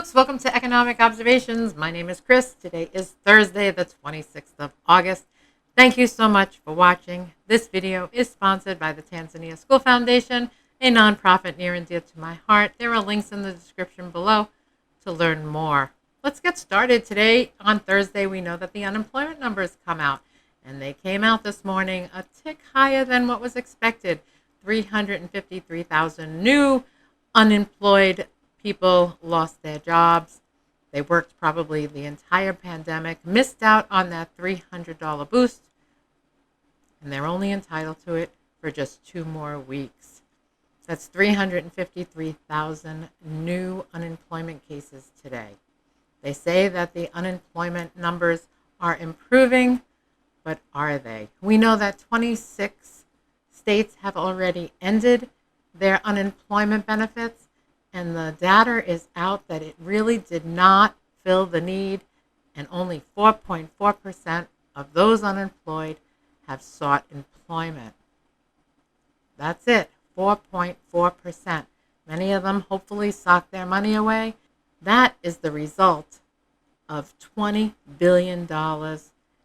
folks, welcome to Economic Observations. My name is Chris. Today is Thursday, the 26th of August. Thank you so much for watching. This video is sponsored by the Tanzania School Foundation, a nonprofit near and dear to my heart. There are links in the description below to learn more. Let's get started. Today, on Thursday, we know that the unemployment numbers come out, and they came out this morning a tick higher than what was expected. 353,000 new unemployed people lost their jobs. They worked probably the entire pandemic, missed out on that $300 boost, and they're only entitled to it for just 2 more weeks. That's 353,000 new unemployment cases today. They say that the unemployment numbers are improving, but are they? We know that 26 states have already ended their unemployment benefits, and the data is out that it really did not fill the need, and only 4.4% of those unemployed have sought employment. That's it, 4.4%. Many of them hopefully socked their money away. That is the result of $20 billion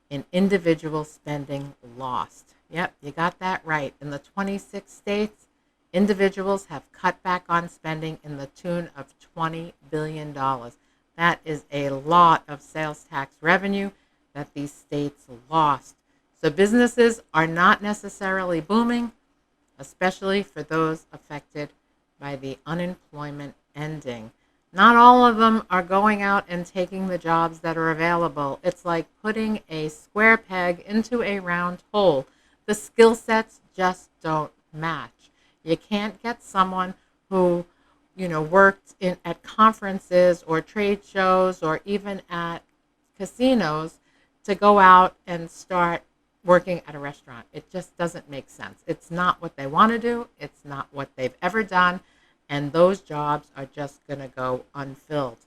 in individual spending lost. Yep, you got that right. In the 26 states, individuals have cut back on spending in the tune of $20 billion. That is a lot of sales tax revenue that these states lost. So businesses are not necessarily booming, especially for those affected by the unemployment ending. Not all of them are going out and taking the jobs that are available. It's like putting a square peg into a round hole. The skill sets just don't match. You can't get someone who, worked at conferences or trade shows or even at casinos to go out and start working at a restaurant. It just doesn't make sense. It's not what they want to do. It's not what they've ever done. And those jobs are just going to go unfilled.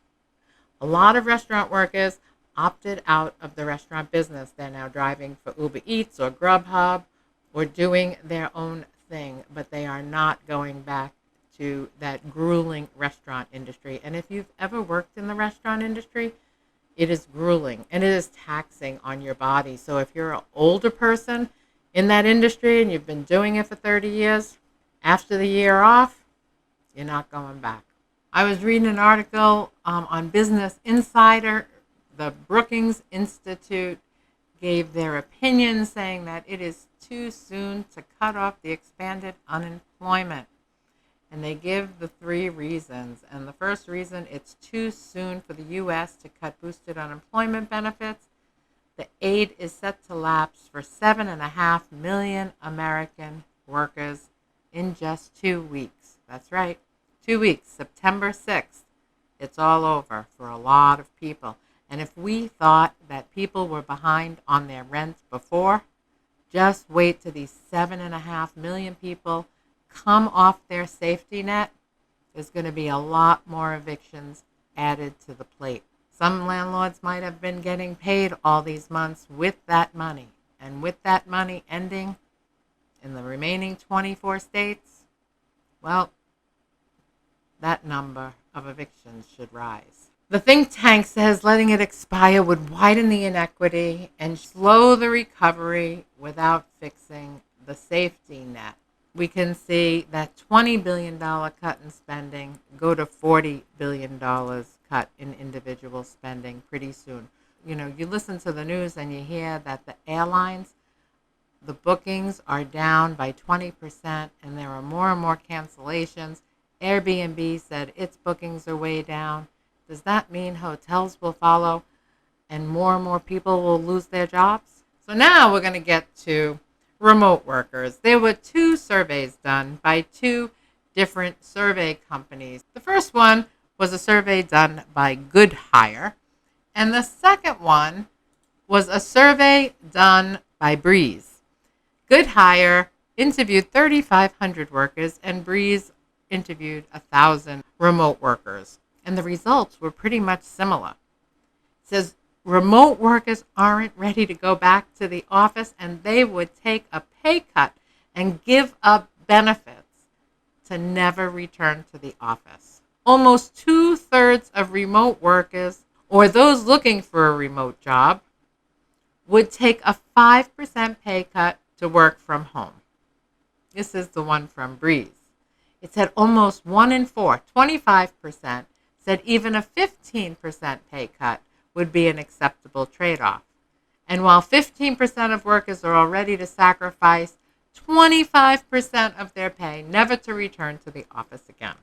A lot of restaurant workers opted out of the restaurant business. They're now driving for Uber Eats or Grubhub or doing their own thing, but they are not going back to that grueling restaurant industry. And if you've ever worked in the restaurant industry, it is grueling and it is taxing on your body. So if you're an older person in that industry and you've been doing it for 30 years, after the year off, you're not going back. I was reading an article on Business Insider. The Brookings Institute gave their opinion saying that it is too soon to cut off the expanded unemployment. And they give the 3 reasons. And the first reason, it's too soon for the U.S. to cut boosted unemployment benefits. The aid is set to lapse for 7.5 million American workers in just 2 weeks. That's right, 2 weeks, September 6th. It's all over for a lot of people. And if we thought that people were behind on their rent before, just wait till these 7.5 million people come off their safety net. There's going to be a lot more evictions added to the plate. Some landlords might have been getting paid all these months with that money. And with that money ending in the remaining 24 states, well, that number of evictions should rise. The think tank says letting it expire would widen the inequity and slow the recovery without fixing the safety net. We can see that $20 billion cut in spending go to $40 billion cut in individual spending pretty soon. You listen to the news and you hear that the airlines, the bookings are down by 20% and there are more and more cancellations. Airbnb said its bookings are way down. Does that mean hotels will follow and more people will lose their jobs? So now we're going to get to remote workers. There were 2 surveys done by 2 different survey companies. The first one was a survey done by Good Hire, and the second one was a survey done by Breeze. Good Hire interviewed 3,500 workers, and Breeze interviewed 1,000 remote workers. And the results were pretty much similar. It says remote workers aren't ready to go back to the office, and they would take a pay cut and give up benefits to never return to the office. almost 2/3 of remote workers or those looking for a remote job would take a 5% pay cut to work from home. This is the one from Breeze. It said almost 1 in 4, 25%, said even a 15% pay cut would be an acceptable trade-off. And while 15% of workers are all ready to sacrifice 25% of their pay never to return to the office again.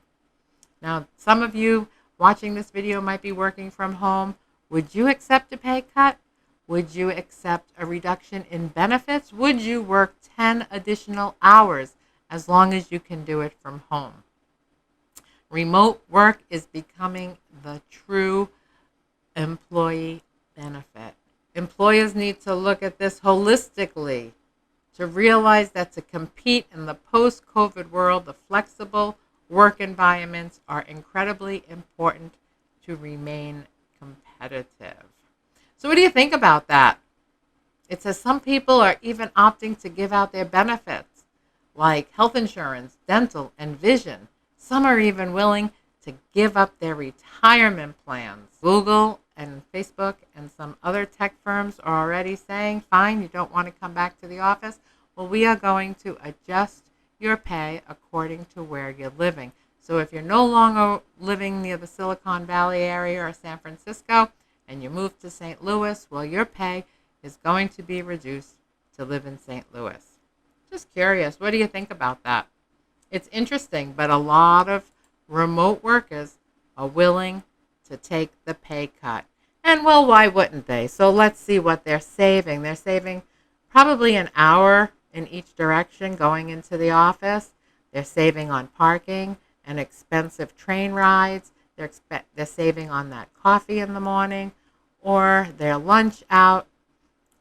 Now, some of you watching this video might be working from home. Would you accept a pay cut? Would you accept a reduction in benefits? Would you work 10 additional hours as long as you can do it from home? Remote work is becoming the true employee benefit. Employers need to look at this holistically to realize that to compete in the post-COVID world, the flexible work environments are incredibly important to remain competitive. So what do you think about that? It says some people are even opting to give out their benefits, like health insurance, dental, and vision. Some are even willing to give up their retirement plans. Google and Facebook and some other tech firms are already saying, fine, you don't want to come back to the office? Well, we are going to adjust your pay according to where you're living. So if you're no longer living near the Silicon Valley area or San Francisco and you move to St. Louis, well, your pay is going to be reduced to live in St. Louis. Just curious, what do you think about that? It's interesting, but a lot of remote workers are willing to take the pay cut. And well, why wouldn't they? So let's see what they're saving. They're saving probably an hour in each direction going into the office. They're saving on parking and expensive train rides. They're saving on that coffee in the morning or their lunch out,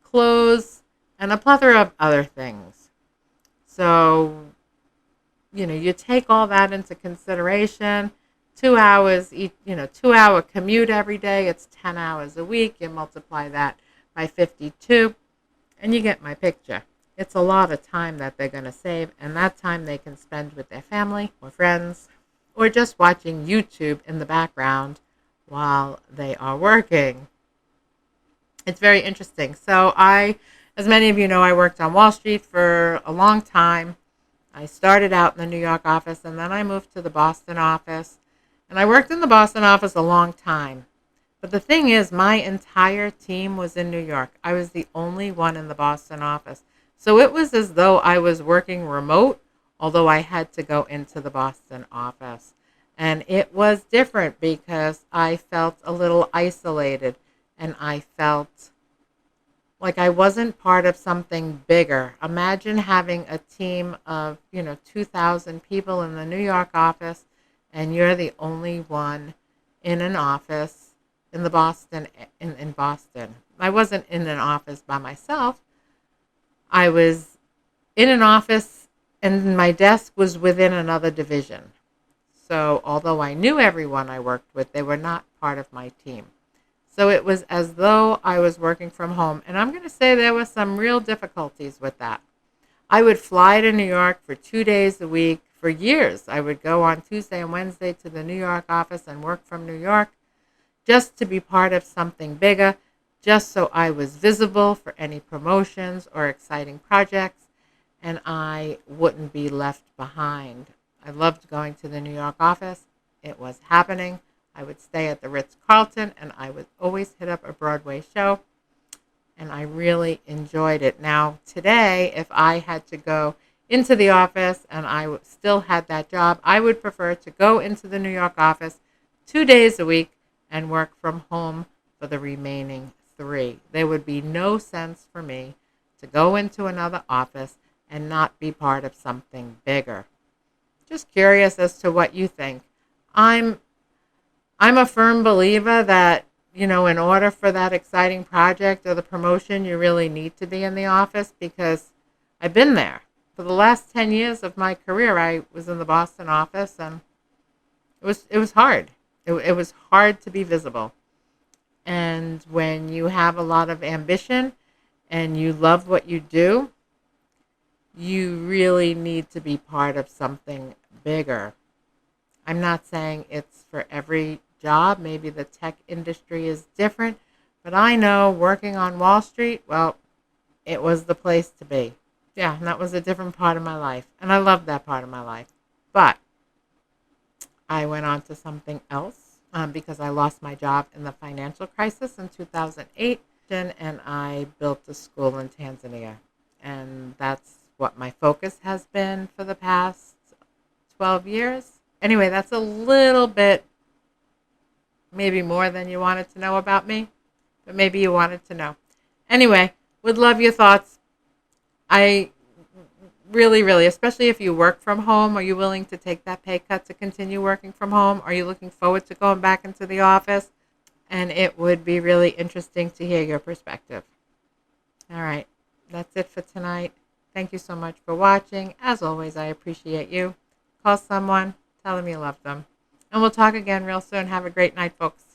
clothes, and a plethora of other things. So, you take all that into consideration. 2 hours, 2-hour commute every day. It's 10 hours a week. You multiply that by 52, and you get my picture. It's a lot of time that they're going to save, and that time they can spend with their family or friends or just watching YouTube in the background while they are working. It's very interesting. So as many of you know, I worked on Wall Street for a long time. I started out in the New York office, and then I moved to the Boston office. And I worked in the Boston office a long time. But the thing is, my entire team was in New York. I was the only one in the Boston office. So it was as though I was working remote, although I had to go into the Boston office. And it was different because I felt a little isolated, and I felt like I wasn't part of something bigger. Imagine having a team of, 2,000 people in the New York office, and you're the only one in an office in Boston. I wasn't in an office by myself. I was in an office, and my desk was within another division. So although I knew everyone I worked with, they were not part of my team. So it was as though I was working from home. And I'm going to say there were some real difficulties with that. I would fly to New York for 2 days a week. For years, I would go on Tuesday and Wednesday to the New York office and work from New York just to be part of something bigger, just so I was visible for any promotions or exciting projects, and I wouldn't be left behind. I loved going to the New York office. It was happening. I would stay at the Ritz-Carlton, and I would always hit up a Broadway show, and I really enjoyed it. Now, today, if I had to go into the office and I still had that job, I would prefer to go into the New York office 2 days a week and work from home for the remaining 3. There would be no sense for me to go into another office and not be part of something bigger. Just curious as to what you think. I'm a firm believer that, in order for that exciting project or the promotion, you really need to be in the office, because I've been there. For the last 10 years of my career, I was in the Boston office, and it was hard. It was hard to be visible. And when you have a lot of ambition and you love what you do, you really need to be part of something bigger. I'm not saying it's for every job. Maybe the tech industry is different. But I know working on Wall Street, well, it was the place to be. Yeah, and that was a different part of my life. And I loved that part of my life. But I went on to something else because I lost my job in the financial crisis in 2008. And I built a school in Tanzania. And that's what my focus has been for the past 12 years. Anyway, that's a little bit, maybe more than you wanted to know about me, but maybe you wanted to know. Anyway, would love your thoughts. I really, really, especially if you work from home, are you willing to take that pay cut to continue working from home? Are you looking forward to going back into the office? And it would be really interesting to hear your perspective. All right, that's it for tonight. Thank you so much for watching. As always, I appreciate you. Call someone, tell them you love them. And we'll talk again real soon. Have a great night, folks.